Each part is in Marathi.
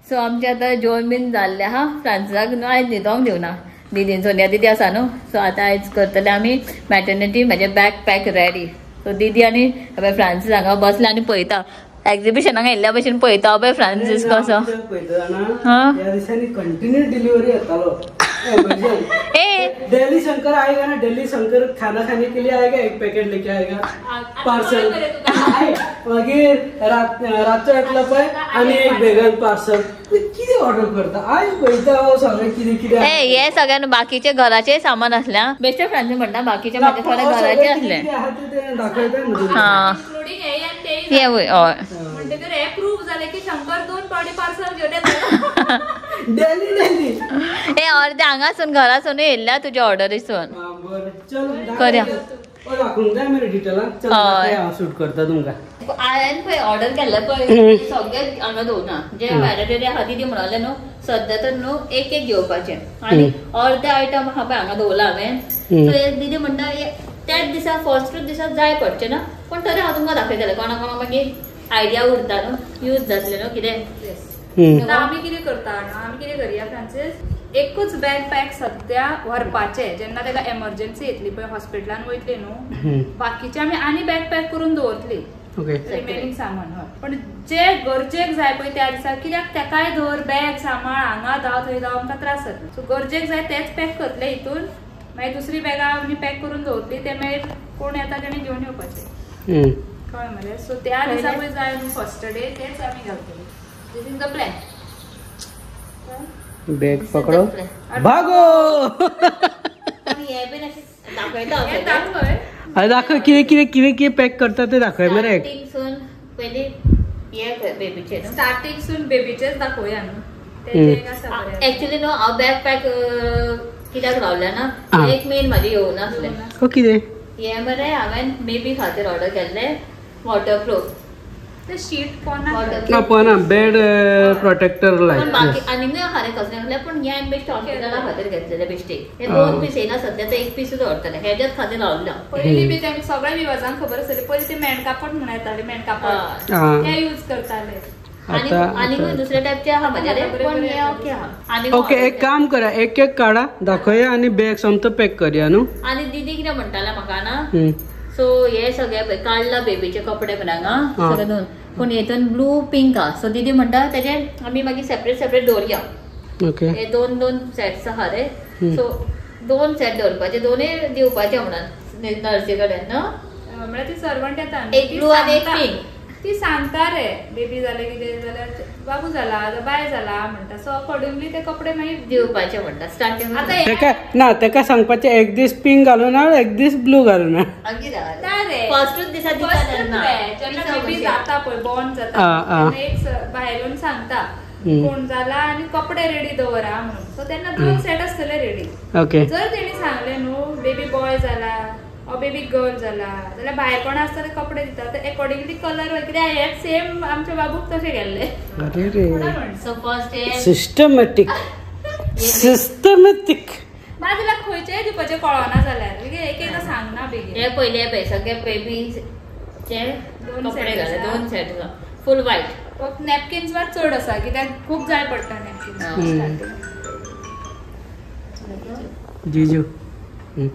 सो आमचे आता जेवण बीन जाल्ले हा. फ्रांसाक न्हू आयज न्हिदोंक दिवना. दीदीन सोनिया दीदी आसा न्हू. सो आतां आयज करतले आमी मॅटर्निटी म्हाजे बॅग पॅक रेडी. सो दीदी आनी फ्रांसीस हांगा बसला आनी पळयता. एक्झिबिशनाक येयल्ल्या भशेन पळयता पळय फ्रांसीस कसो. कंटिन्यू डिलिव्हरी येतालो. दिल्ली शंकर आएगा ना, दिल्ली शंकर खाना खाने के लिए आएगा, एक पैकेट लेके आएगा पार्सल. मागीर रातचो येतलो पळय आनी एक वेगन पार्सल. कितें ऑर्डर करता आयज पळयता सगळें कितें कितें. हे सगळ्यान बाकीचे घराचे सामान असल्या. बेश्टे फ्रांसीस म्हणटा बाकीचे म्हाजे थोडे घराचे असले. हा हे हय म्हणटकीर हे प्रूफ जालें की शंकर 2 पावटी पार्सल घेवन येता. दिल्ली हे अर्दे हांगासून घरासून येयल्ल्या तुज्या ऑर्डरीसून. करूया शूट करता तुमकां. हांवें पळय ऑर्डर केल्ले पळय सगळे हांगा दवरना. जे वेरायटी आहा ती म्हणले न्हू सद्या तर न्हू एक एक घेवपाचे आनी अर्दे आयटम आहा पळय हांगा दवरला हांवें. सो दीदी म्हणटा त्याच दिसा फर्स्ट दिसा जाय पडचे ना, पण तरी हांव तुमकां दाखयतलें. कोणा कोणाक मागीर आयडिया उरता न्हू, यूज जातले न्हू कितें. आमी कितें करता आमी कितें करया फ्रांसीस, एकूच बॅग पॅक सद्या व्हरपाचे. जेन्ना ताका एमर्जन्सी येतली पळय हॉस्पिटलान वयतली न्हू, बाकीचे आमी आनी बॅग पॅक करून दवरतली रिमेनिंग सामान. हय पण जे गरजेक जाय पळय त्या दिसा, कित्याक तेकाय धर बॅग सामान हांगा दाव थंय दाव आमकां त्रास जातले. सो गरजेक जाय तेच पॅक करतले हितून. मागीर दुसरी बॅगां आमी पॅक करून दवरतली. ते मागीर कोण येता तेणी घेवन येवपाचे कळ्ळें मरे. सो त्या दिसा पळय जाय फर्स्ट डे तेच आमी घालतली. दिस इज द प्लॅन. बैग पकड़ो भागो. दाखव किती पॅक करता ते दाखव मरे. स्टार्टिंग सून बेबीचेच दाखोवया न्हू. एक्चुअली न्हू हांव बॅग पॅक कित्याक रावल्या ना, एक मेन म्हाजे येवून आसले. कितें हे मरे हांवें बेबी खातीर ऑर्डर केल्ले वॉटरप्रूफ ते शीट पोना बेड प्रोटेक्टर लायक. बाकी आनी हारे कसले म्हणले पण हे हांवें बेश्टे हॉस्पिटला खातीर घेतलेले बेश्टे. हे 2 पीस येना सध्या ते 1 पीसूच व्हरतले. हेच्याच खातीर रावल्या. पयलीं बी तांकां सगळ्या विवाजांक खबर आसली. पयलीं ते मेणकापड म्हण येताले मेणकापड ते यूज करताले. आणि दुसऱ्या टाइपचे आहा म्हजे पण हे ओके आहा. ओके एक काम करा एक एक काढा दाखवया आणि बॅग समतो पॅक करूया न्हू. आणि दीदी कितें म्हणटाले म्हाका ना, सो हे सगळे काढला बेबीचे कपडे पण हांगा सगळे दोन, पण हेतून ब्लू पिंक हा. सो दीदी म्हणटा तेजे आमी मागीर सेपरेट दवरया. ओके हे 2 सेट्स आहा रे. सो 2 सेट दवरपाचे, दोनूय दिवपाचे म्हणून नर्सी कडेन न्हू. म्हणल्यार ती सर्वंट येता एक ब्लू आणि एक पिंक. ती सांगता रे बेबी जाले कितें जाल्यार बाबू जाला बाय जाला म्हणटा. सो अकॉर्डिंगली ते कपडे मागीर दिवपाचे म्हणटा स्टार्टिंग. तेका ना तेका सांगपाचे एक दीस पिंक घालून एक दीस ब्लू घालून. फर्स्टूच दिसा जेन्ना बेबी जाता पळय बॉर्न जाता एक भायरून सांगता कोण जाला आनी कपडे रेडी दवरा म्हणून. सो तेन्ना 2 सेट आसतले रेडी. ओके जर तेणी सांगले न्हू बेबी बॉय जाला बेबी गर्ल जाला जाल्यार भायर कोण आसता ते कपडे दिता ते अकॉर्डिंगली कलर कित्याक हे सेम आमच्या बाबूक तशें गेल्ले. सो फर्स्ट सिस्टमॅटिक माझ्या खंयचेय दिवपाचे कळना जाल्यार एक एकदा सांगना बेगीन. हे पयले हे सगळे बेबीचे कपडे घाले 2 सेट फुल व्हाईट. नॅपकिन्स वर चड आसा कित्याक खूब जाय पडटा नॅपकिन्स.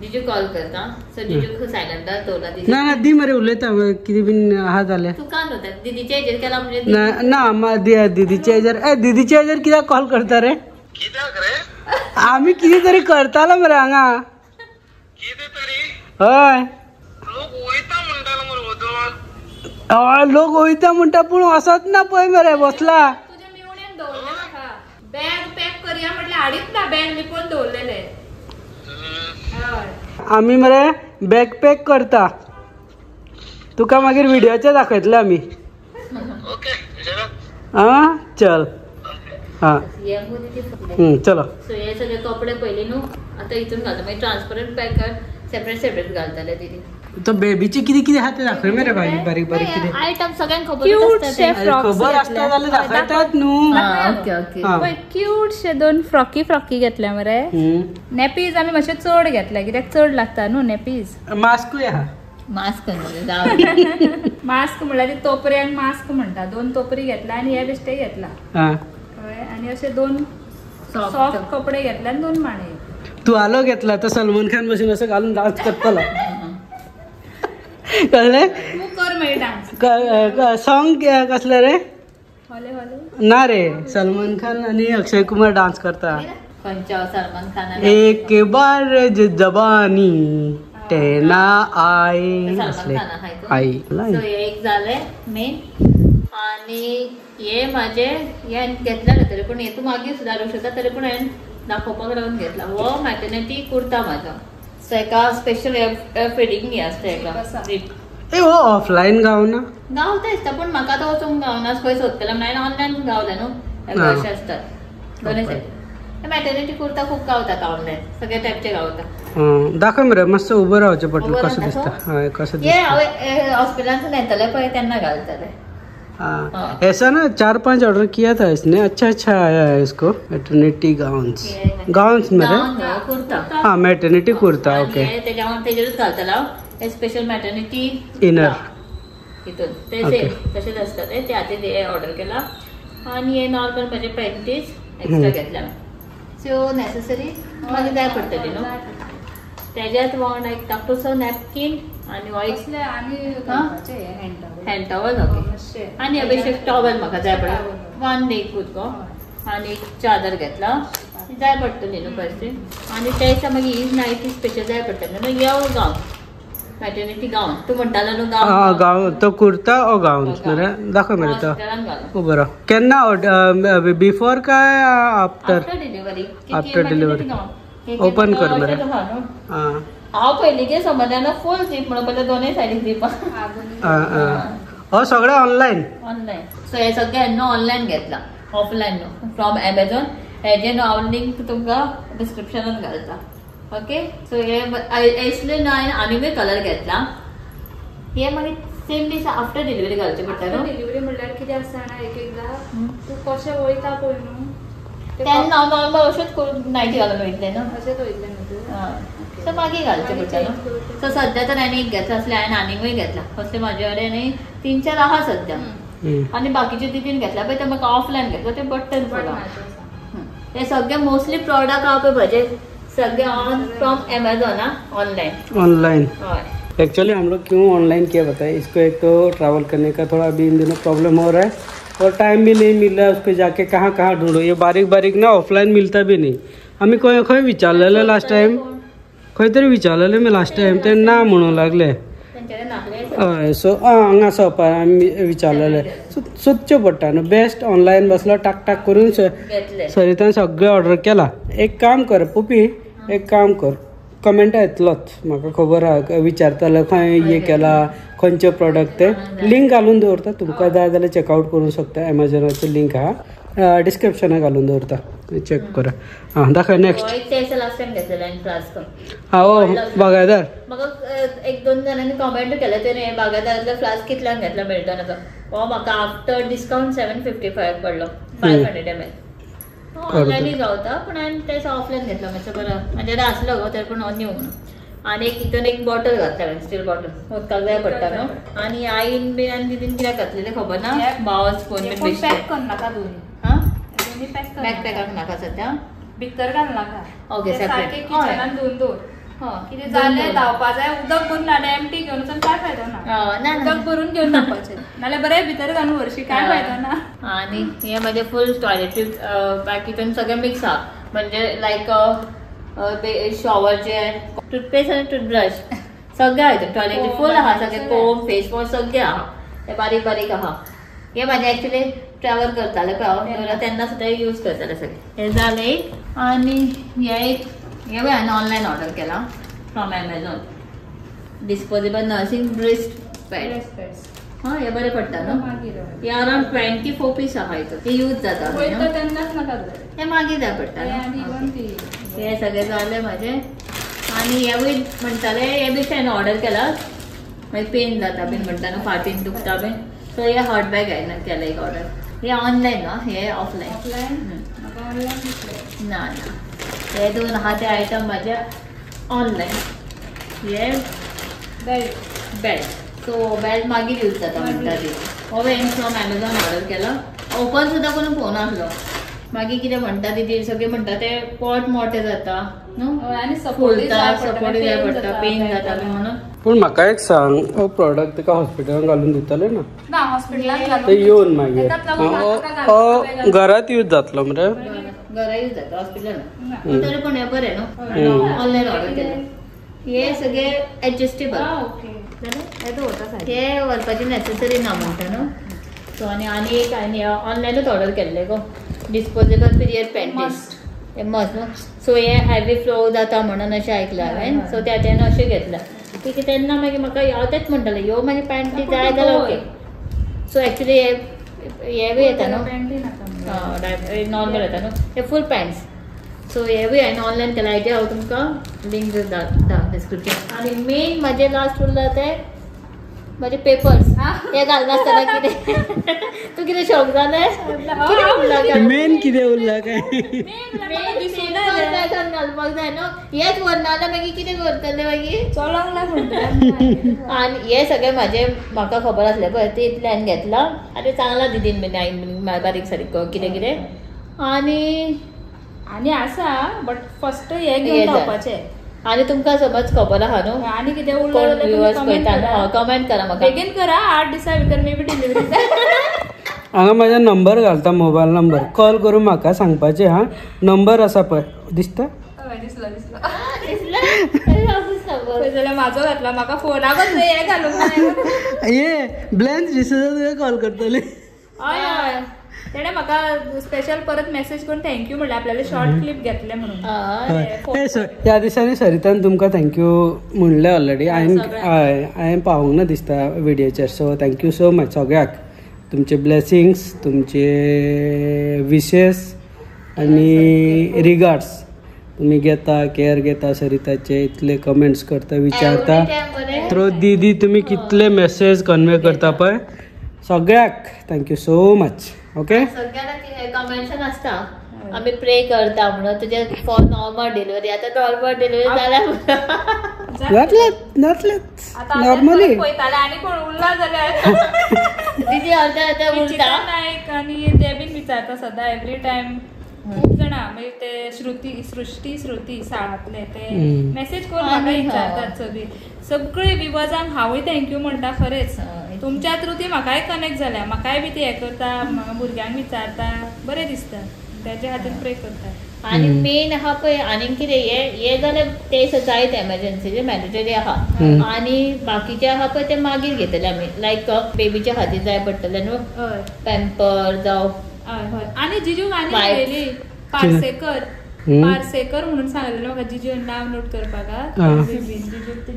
जीजू कॉल करता. सो जीजू सायलंटार दवरला. ना दी मरे उलयता कितें बीन आहा जाल्यार. तुका न्हू दीदीच्या हेजेर केला म्हणजे ना दीदीच्या हेजेर दीदीच्या हेजेर कित्याक कॉल करता रे. आम्ही कितें तरी करतालो मरे हांगा. हय लोक वयता म्हणटा पूण वचत ना पळय मरे बसला. बॅग पॅक करया म्हटल्यार हाडीत ना बॅग लिपोवन दवरलेले. आम्ही मरे बॅग पॅक करता तुका मागीर व्हिडिओचे दाखयतले आमी. हा चल हा चलो. सो हे सगळे कपडे पयले न्हू आता हितून घालता मागीर ट्रान्सपरंट पॅक सेपरेट घालताले दीदी. तो बेबीचे कितें आहा ते दाखय मरे बारीक कितें आयटम सगळ्यांक खबर आसता जाल्यार दाखयतात न्हू. ओके क्यूटशे 2 फ्रॉकी घेतल्या मरे. नॅपीज आमी मातशे चड घेतल्या कित्याक चड लागता न्हू नॅपीज. मास्कूय आहा. मास्क मास्क म्हणल्यार ती तोपऱ्यांक मास्क म्हणटा. 2 तोपरी घेतला आनी हे बेश्टे घेतला. आणि असे 2 सॉफ्ट कपडे घेतले आणि 2 माणे. तू आलो घेतला तर सलमान खान बसून असं घालून डान्स करताला कळले. तू कर मागीर डान्स. सॉंग कसलं रे. हॉले हॉले ना रे सलमान खान आणि अक्षय कुमार डान्स करता. पंचाव सलमान खान एक बार जबानी टेना आई असले आई. So, हे एक झालंय मेन. आणि हे माझे हे घेतलं तरी पण हे तू मागे सुधारू शकता तरी पण हांवें दाखोवपाक लागून घेतला. हो मॅटर्निटी कुर्ता माझा. सो एका स्पेशल फिडिंग आसता एका ए हो ऑफलाईन गावना गावता दिसता पण म्हाका तो वचूंक गावना खंय सोदतलें म्हणून हांवें ऑनलायन गावलें न्हू अशें आसतात दोनूय सायड. मॅटर्निटी कुर्ता खूप गावतात ऑनलायन सगळ्या टायपचे गावता. दाखव मरे मस्त उभं रावचें पडटलें. कसं दिसता हय कसं हे दिसता. हांवें हॉस्पिटलांतून येतले पळय तेन्ना घालतले. हाँ ऐसा ना 4-5 ऑर्डर किया था इसने. अच्छा आया है इसको. मैटर्निटी गाउन्स मेरे. कुर्ता हाँ मैटर्निटी कुर्ता. ओके त्याच्यावर तेजेरूच घालतला स्पेशल मॅटर्निटी इनर हितून ते सेम तसेच असतात ते आधी ऑर्डर केला. आणि हे नॉर्मल म्हणजे पॅन्टीज एक्स्ट्रा घेतल्या. सो नेसेसरी मागीर जाय पडटली न्हू. त्याच्यात वांगडा एक धाकटूसो नॅपकिन आणि व्हाईट हँड टॉवल. ओके आणि अभिषेक टॉवल म्हाका जाय पडटा 1 एक गो आणि एक चादर घेतला जाय पडटली न्हू पयशे. आणि त्याच्या मागीर ही नायटी स्पेशल जाय पडटली न्हू. येव गावन मॅटर्निटी गावन तू म्हणटालो न्हू गावन. गावन तो कुर्ता ओ गाउन्स मरे दाखव मरे तो उभं राव. केन्ना बिफोर काय after delivery. After delivery open कर मरे. हांव पयलींचे समजल्यान फुल झीप म्हणून पयलीं दोनूय सायडीक झीप हो सगळें ऑनलायन. सो हे सगळें हांवें ऑनलायन घेतला ऑफलायन न्हू फ्रॉम एमेझॉन. हेजे हांव लिंक तुमकां डिस्क्रिप्शनान घालता. ओके सो हे इसले हांवें आनीकूय कलर घेतला. हे मागीर सेम दीस आफ्टर डिलिव्हरी घालचें पडटा न्हू. डिलिव्हरी म्हणल्यार कितें आसता जाणा एकदां तूं कशें वयता पळय न्हू तेन्ना हांव नॉर्मल अशेंच करून नायटी घालून वयतलें न्हू. अशेंच वयतलें न्हू तूं. सो मागीर घालचें पडटा न्हू. सो सध्या तर हांवें एक घेतला असले हांवें आनीकूय घेतला. असले म्हाजे कडेन 3-4 आहा सध्या. आणि बाकीचे 3 घेतला पळय ते म्हाका ऑफलायन घेतला ते बट्टन पडला. ते सगळे मोस्टली प्रोडक्ट हांव पळय म्हजे सगळे फ्रॉम एमेझॉन ऑनलाइन. एक्चुअली हम लोग क्यों ऑनलाइन किया बताए. इसको एक तो ट्रैवल करने का थोड़ा अभी इन दिनों प्रॉब्लम हो रहा है और टाइम भी नहीं मिल रहा है. उसको जाके कहाँ कहाँ ढूंढो. ये बारीक ना ऑफलाइन मिलता भी नहीं. आम्ही खंय विचारलेलं लास्ट टाइम खंय तरी विचारलेलं मी लास्ट टाइम ते ना म्हणू लागले. हय सो हांगा सोंपा आमी विचारलेले सोदचें पडटा न्हू. बेस्ट ऑनलायन बसलो टाक करून सरितान सगळें ऑर्डर केला. एक काम कर पुपी एक काम कर कमेंटा येतलोच म्हाका खबर आहा विचारतलो खंय हे केला खंयचे प्रोडक्ट ते लिंक घालून दवरता. तुमकां जाय जाल्यार चेकआउट करूंक शकता. एमेझॉनाची लिंक आहा डिस्क्रिप्शनाक घालून दवरता चेक करा. हां दाखय नेक्स्ट. हां ओ बागायदार म्हाका 1-2 जाणांनी कमेंट केले ते बागायदारांतलो फ्लास्क कितल्यान घेतला मेल्टनाचो. हो म्हाका आफ्टर डिस्काउंट 755 पडलो 500 ml. ऑनलायनूय गावता पण हांवें तेच ऑफलायन घेतलो मातसो बरो म्हजे कडेन आसलो गो तर पूण न्यू म्हणून. आणि हितून एक बॉटल घातला हांवें स्टील बॉटल उदकाक जाय पडटा न्हू. आणि आईन बी आनी दीदीन कित्याक घातलें तें खबर ना. बावल स्पून बीन बेश्टे पॅक करनाका दोन्ही. हां दोन्ही पॅक कर. बॅकपॅकाक नाका सद्या भितर घाल नाका. ओके सेपरेट किचनान दोन कितें जालें धांवपा जाय उदक भरून हाडा एमटी घेवन वचून काय फायदो ना. उदक भरून घेवन धांवपाचें नाल्यार बरें भितर घालून व्हरशी काय फायदो ना. आणि हे म्हणजे फुल टॉयलेटरी पॅकेटून सगळें मिक्स आहा म्हणजे लायक शॉवर जेल टूथपेस्ट आणि टूथब्रश सगळें आहा हितून. टॉयलेटरी फूल आहा सगळें कोम फेस वॉश सगळें आहा. ते बारीक आहा. हे माझे ऍक्च्युली ट्रॅव्हल करताले पळय हांव तेन्ना सुद्दां यूज करताले सगळें. हे जालें एक. आणि हे हांवें ऑनलायन ऑर्डर केला from Amazon. Disposable nursing breast pads. हां हे बरें पडटा न्हू. हे अरावंड 24 पीस आहा हितून. ते यूज जाता तेन्नाच नाका हे मागीर जाय पडटा. हे सगळें जालें म्हाजें. आणि हेवूय म्हणटाले हे बेश्टे हांवें ऑर्डर केला मागीर पेन जाता बीन म्हणटा न्हू फाटीन दुखता बीन. सो हे हॉट बॅग हांवें केलें एक ऑर्डर. हे ऑनलायन ना हे ऑफलायन ना. हे 2 आहा ते आयटम म्हाजे ऑनलायन. हे बेल्ट सो बेल्ट मागीर यूज जाता म्हणटा ती. हो हांवें फ्रॉम एमेझॉन ऑर्डर केला. ओपन सुद्दां करून पळोवना आसलो मागीर कितें म्हणटा ती सगळे म्हणटा ते पोट मोठे जाता न्हू आणि सपोर्ट जाय पडटा पेन जाता म्हणून. पूण म्हाका एक सांग, हो प्रॉडक्ट तुका हॉस्पिटलान घालून दितले ना? ना हॉस्पिटलान ते येवन मागीर घरात यूज जातलो मरे? घरा यूज जाता हॉस्पिटलान. तरी पण हे बरें न्हू, ऑनलायन ऑर्डर केलें. हे सगळे एडजस्टेबल, हे व्हरपाची नेसेसरी ना म्हणटा न्हू. सो आनी एक ऑनलायनूच ऑर्डर केल्ले गो, डिस्पोजेबल पिरियड पॅन्टीज. हे मस्ट न्हू. सो हे हेवी फ्लो जाता म्हणून अशें आयकलां हांवें. सो त्या तेन्ना अशें घेतलां की तेन्ना मागीर म्हाका हांव तेंच म्हणटालें ह्यो मागीर पॅन्टी जाय जाल्यार ओके. सो एक्चुली हे बी येता न्हू, नॉर्मल येता न्हू, हे फूल पॅन्ट्स. सो हे बी हांवें ऑनलायन केला. हेजे हांव तुमकां लिंक धाडटा डिस्क्रिप्शन. आनी मेन म्हाजे लास्ट उरला ते म्हाजे पेपर्स. हे घालनासतना कितें तूं कितें शॉक जालें? मेन कितें उरला काय? घालपाक जाय न्हू. हेच व्हरना जाल्यार मागीर कितें करतले मागीर चलोंक ना. आनी हे सगळे म्हाका खबर आसले पळय ते इतल्यान घेतला. आनी चांगला दीदीन बीन हांवें बारीक सारीक कितें कितें आनी आसा. बट फर्स्ट हे घेवन जावपाचें. आनी तुमकां समज खबर आहा न्हू आनी कितें उरलें जाल्यार कमेंट करा म्हाका. बेगीन करा, 8 दिसा भितर मे बी डिलिव्हरी जाय. हांगा म्हाजो नंबर घालता, मोबायल नंबर. कॉल करून म्हाका सांगपाचें. हा नंबर आसा पळय, दिसता? जाल्यार म्हाजो घातला. म्हाका फोनाकच हे घालूंक ये ब्लॅन्स दिसता तुवें कॉल करतले. हय तेणे म्हाका स्पेशल परत मेसेज करून थँक्यू म्हणलें, आपल्याला शॉर्ट क्लिप घेतले म्हणून. ह्या दिसांनी सरितान तुमकां थँक्यू म्हणलें ऑलरेडी. हांवें पावूंक ना दिसता विडियोचेर. सो थँक्यू सो मच सगळ्याक. तुमचे ब्लेसिंग्स, तुमचे विशेस आनी रिगार्ड्स. तुमी घेता, केअर घेता सरिताचे, इतले कमेंट्स करता, विचारता. थ्रू दीदी तुमी कितले मेसेज कन्वे करता पळय, सगळ्याक थँक्यू सो मच. ओके, सगळ्यांना कमेंशन आसता आमी प्रे करता म्हणून तुजे फॉर नॉर्मल डिलिव्हरी. आता नॉर्मल डिलिव्हरी जातलेत नॉर्मली. आनी कोण उरला जाल्यार दीदी अर्धा उरता नायक आनी ते बीन विचारता सदां एवरी टायम. खूप जाणां मागीर ते श्रुती साळांतले ते मेसेज करून म्हाका विचारतात. सगळे विवर्सांक हांवूय थँक्यू म्हणटा. खरेंच तुमच्या थ्रू ती म्हाकाय कनेक्ट जाल्या. म्हाकाय बी ती हें करता, भुरग्यांक विचारता, बरें दिसता. तेज्या खातीर प्रे करता. आनी मेन आहा पळय आनी कितें हे जाल्यार ते जायत एमर्जन्सीचे मॅन्डेटरी आहा. आनी बाकीचे आहा पळय ते मागीर घेतले आमी. लायक बेबीच्या खातीर जाय पडटले न्हू, पॅम्पर जावं. आनी जिजूक आनी पयली पार्सेकर म्हणून सांगलेलें म्हाका जिजू नांव नोट करपाक.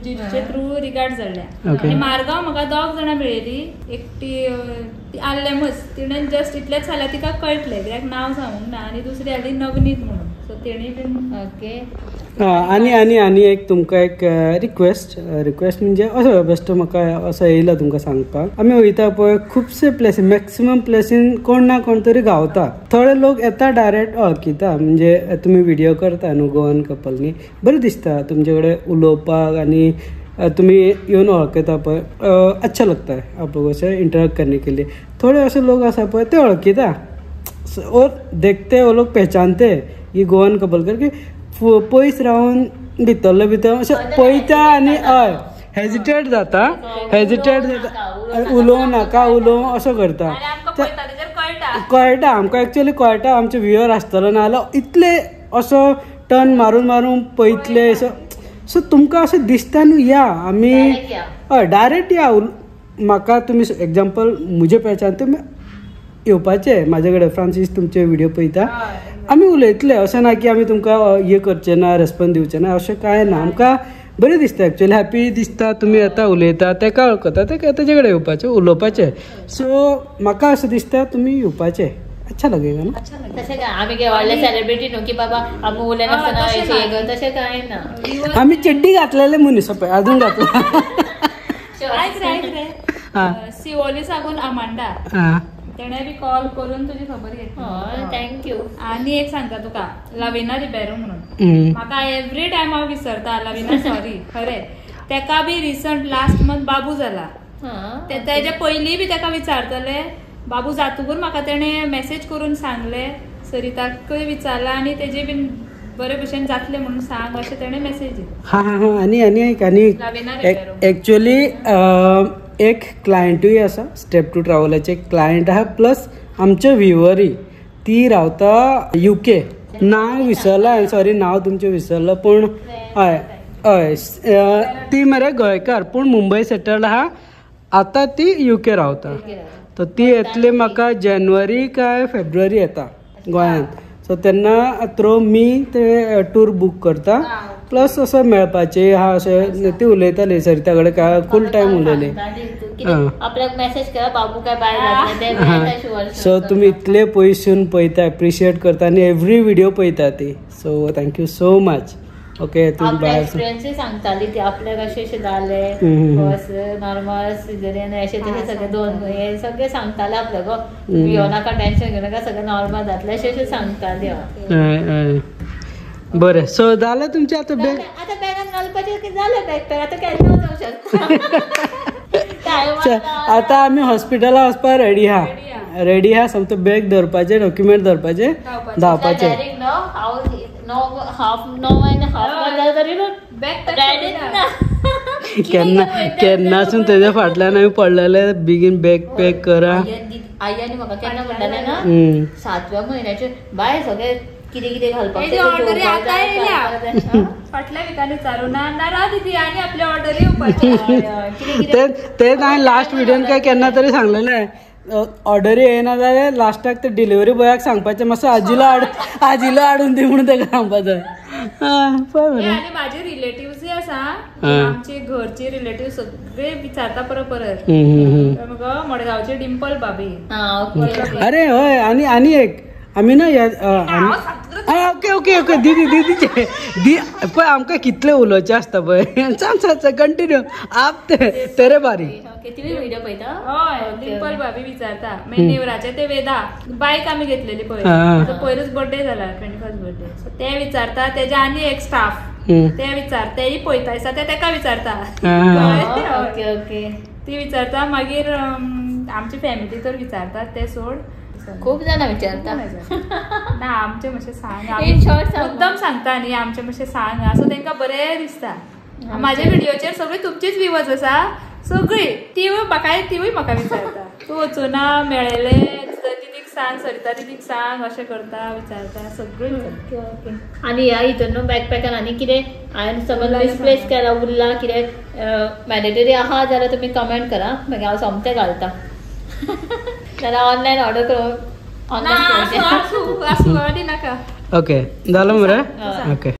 जिजूचे थ्रू रिगार्ड जाल्ल्या. आनी मारगांव म्हाका 2 जाणां मेळिल्ली. एकटी आल्लेमच, तिणें जस्ट इतलेंच जाल्यार तिका कळटलें कित्याक नांव सांगूंक ना. आनी दुसरी आली नवनीत म्हणून. सो तेणी बीन ओके. आनी एक तुमकां एक रिक्वेस्ट म्हणजे असो बेस्ट म्हाका असो येयला तुमकां सांगपाक. आमी वयता पळय खुबशे प्लेसीन, मॅक्सिमम प्लेसीन कोण ना कोण तरी गावता. थोडे लोक येता डायरेक्ट वळखीता. म्हणजे तुमी व्हिडियो करता न्हू गोवन कपलनी, बरें दिसता तुमचे कडेन उलोवपाक आनी तुमी येवन वळखता पळय, अच्छा लगता है आप लोगों से इंटरेक्ट करने के लिए. थोडे असे लोक आसा पळय ते वळखीता और देखते वो लोग पहचानते ही गोवन कपल करके पयस रावन भितर अशें पळयता आनी हय हेजिटेट जाता उलोवं नाका असो करता. कळटा आमकां एक्चुअली कळटा आमचे व्ह्युअर आसतलो ना जाल्यार इतले असो टर्न मारून पळयतले असो. सो तुमकां अशें दिसता न्हू या आमी हय डायरेक्ट या. म्हाका तुमी एग्जाम्पल म्हजे पहचान तुमी येवपाचे म्हाजे कडेन. फ्रांसीस तुमचे व्हिडियो पळयता, आमी उलयतले. अशें ना की आमी तुमकां हे करचें ना, रेस्पॉन्स दिवचें ना, अशें कांय ना. आमकां बरें दिसता एक्चुअली, हॅपी दिसता. तुमी येता उलयता, तेका वळखता, तेजे कडेन येवपाचें उलोवपाचें. सो म्हाका अशें दिसता तुमी येवपाचें. अच्छा लगेगा ना. तशें काय आमी काय व्हडले सेलिब्रिटी न्हू की बाबा आमी उलयनासतना तशें काय ना. आमी चड्डी घातलेले मनीस पळय अजून घातला. सिओली साकून आमांडा तेणे बी कॉल करून तुजी खबर घेतली. थँक्यू. आनी एक सांगता तुका, लविना रिबेरो म्हणून म्हाका एवरी टायम हांव विसरता. लविना सॉरी खरें. तेका बी रिसंट लास्ट मंथ बाबू जाला. तेजे पयलीं बी तेका विचारतले. बाबू जातकूर म्हाका तेणे मेसेज करून सांगले सरिताकय विचारला आनी तेजे बीन बरे भशेन जातले म्हणून सांग अशें तेणें मेसेज दिली. हा हा हा आनी एक्चुअली एक क्लायंटूय आसा स्टेप टू ट्रॅव्हलाचे क्लायंट आहा प्लस आमचे व्ह्युअरी ती रावता UK. नाव विसरला सॉरी नाव तुमचें विसरलं पूण हय हय ती मरे गोंयकार पूण मुंबय सेटल्ड आहा आतां ती UK रावता. तर ती येतली म्हाका जानेवारी काय फेब्रुवारी येता गोंयांत. सो तेन्ना थ्रू मी ते टूर बूक करता प्लस असं मेळपाचे हा अशें ती उलयताली सरिता कडेन काय फूल टायम उलयली. आपल्याक मेसेज करा बाबू काय बाय. सो तुमी इतले पयसून पळयता एप्रिशिएट करता आनी एवरी व्हिडिओ पळयता ती. So thank you so much. Okay तुम्ही आपल्या एक्सपिरियन्स सांगताली ती आपल्याक अशें जाले नॉर्मल सिझरियन अशें तशें सगळे 2 हे सगळे सांगताले आपल्याक भियो नाका टेन्शन घेऊ नाका सगळें नॉर्मल जातलें अशें सांगताली. बरें सो जालें तुमचें आतां बॅग आतां बॅगान घालपाचें जालें बॅग पॅक आतां केन्ना वचूंक शकता. आतां आमी हॉस्पिटला वचपाक रेडी आहा समतो बॅग धरपाचें डॉक्युमेंट धरपाचें धांवपाचें. केन्नासून तेज्या फाटल्यान आमी पडलेले बेगीन बॅग पॅक करा. आय्यानी म्हाका केन्ना म्हणटाले ना 7व्या म्हयन्याचे बाय सगळे कितें कितें घालपाक फाटल्या विकांनी चालू ना राव दिदी आनी आपल्या ऑर्डरी येवपाचे. तेच हांवें लास्ट व्हिडिओन काय केन्ना तरी सांगलेलें ऑर्डरी येना जाल्यार लास्टाक ते डिलिव्हरी बॉयाक सांगपाचें मातसो आजीलो हाडून दी म्हणून ताका सांगपाचें. आणि माझे रिलेटिव्ह आसा आमचे घरचे रिलेटिव्ह सगळे विचारता परत मडगावचे डिंपल भाभी. अरे हय आनी एक आमी ना ओके ओके ओके दीदीचे पळय आमकां कितले उलोवचें आसता पळय. सांग कंटिन्यू आप तेरे बारी. डिंपल भाभी विचारता नेवराचे ते वेदा बायक आमी घेतलेली पळय पयरूच बर्थडे जाला 21st बर्थडे. सो ते विचारता तेजे आनी एक स्टाफ ते विचारता तेय पळयता दिसता ते तेका विचारता. ओके ओके ती विचारता मागीर आमची फॅमिली तर विचारतात ते सोड खूप जाणां विचारता ना आमचे मातशें सांग मुद्दम सांगता न्ही आमचे मातशें सांग असो तांकां बरें दिसता. म्हाज्या व्हिडिओचेर सगळी तुमचीच व्ह्यूअर्स आसा सगळी तिवूय म्हाका विचारता तूं वचूना मेळयले दीदीक सांग सरिता दीदीक सांग अशें करता विचारता सगळी. आनी ह्या हितून बॅकपॅकान आनी कितें हांवें समज मिसप्लेस केला उरला कितें मॅन्डेटरी आहा जाल्यार तुमी कमेंट करा मागीर हांव सोमतें घालता. जाल्यार ऑनलायन ऑर्डर करूंक नाका. ओके जालो मरे ओके.